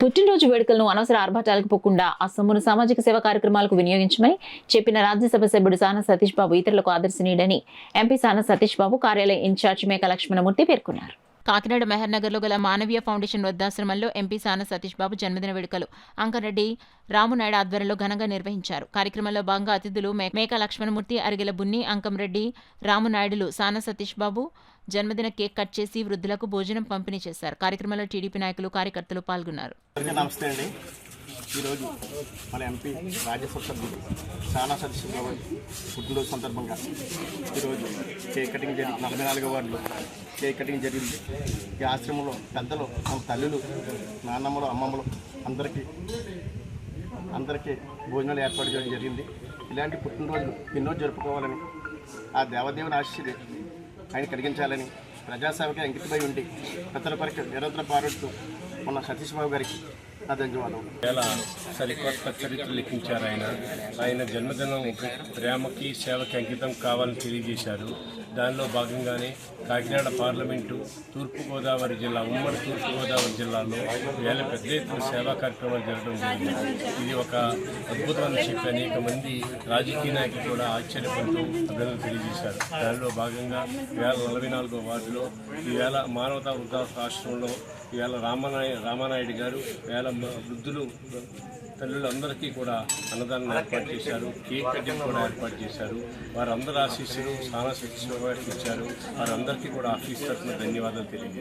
పుట్టినరోజు వేడుకలను అనవసర ఆర్భాటాలకు పోకుండా ఆ సొమ్మును సామాజిక సేవా కార్యక్రమాలకు వినియోగించమని చెప్పిన రాజ్యసభ సభ్యుడు సాన సతీష్ బాబు ఇతరులకు ఆదర్శనీయుడని ఎంపీ సాన సతీష్ బాబు కార్యాలయ ఇన్ఛార్జి మేక లక్ష్మణమూర్తి పేర్కొన్నారు. కాకినాడ మెహర్నగర్లో గల మానవీయ ఫౌండేషన్ వృద్ధాశ్రమంలో ఎంపీ సాన సతీష్ బాబు జన్మదిన వేడుకలు అంకరెడ్డి రామునాయుడు ఆధ్వర్యంలో ఘనంగా నిర్వహించారు. కార్యక్రమంలో భాగంగా అతిథులు మేక లక్ష్మణమూర్తి, అరిగెల బున్ని, అంకంరెడ్డి రామునాయుడులు సాన సతీష్ బాబు జన్మదిన కేక్ కట్ చేసి వృద్ధులకు భోజనం పంపిణీ చేశారు. కార్యక్రమంలో టీడీపీ నాయకులు, కార్యకర్తలు పాల్గొన్నారు. నమస్తే అండి. ఈరోజు మన ఎంపీ రాజ్యసభ సభ్యులు సానా సతీష్ బాబు పుట్టినరోజు సందర్భంగా ఈరోజు కేక్ కటింగ్ జరిగింది. 44వ వార్డులో కేక్ కటింగ్ జరిగింది. ఈ ఆశ్రమంలో పెద్దలు, మన తల్లులు, నాన్నమ్మలు, అమ్మమ్మలు అందరికీ భోజనాలు ఏర్పాటు చేయడం జరిగింది. ఇలాంటి పుట్టినరోజులు ఎన్నో జరుపుకోవాలని, ఆ దేవదేవుని ఆశీస్సులు ఆయన కలిగించాలని ప్రజాసేవకి అంకితమై ఉండి ప్రజల కొరకు నిరంతరం పారుతూ ఉన్న సతీష్ బాబు గారికి నా ధన్యవాదాలు. చాలా సరికొత్త చరిత్ర లిఖించారు. ఆయన జన్మదినం ప్రేమకి సేవకి అంకితం కావాలని తెలియజేశారు. దానిలో భాగంగానే కాకినాడ పార్లమెంటు, తూర్పుగోదావరి జిల్లా, ఉమ్మడి తూర్పుగోదావరి జిల్లాలో వేల పెద్ద ఎత్తున సేవా కార్యక్రమాలు జరగడం జరిగింది. ఇది ఒక అద్భుతమని చెప్పి అనేక మంది రాజకీయ నాయకులు కూడా ఆశ్చర్యపడుతూ అభినందనలు తెలియజేశారు. దానిలో భాగంగా 44వ వార్డులో ఈవేళ మానవతా వృద్ధాశ్రమంలో ఈవేళ రామానాయుడు గారు వృద్ధులు, తల్లులందరికీ కూడా అన్నదానం ఏర్పాటు చేశారు. కేక్ కటింగ్ కూడా ఏర్పాటు చేశారు. వారందరి ఆశీస్సులు సానా సతీష్ బాబు గారికి ఇచ్చారు. వారందరికీ కూడా ఆఫీస్ తరఫున ధన్యవాదాలు తెలియజేశారు.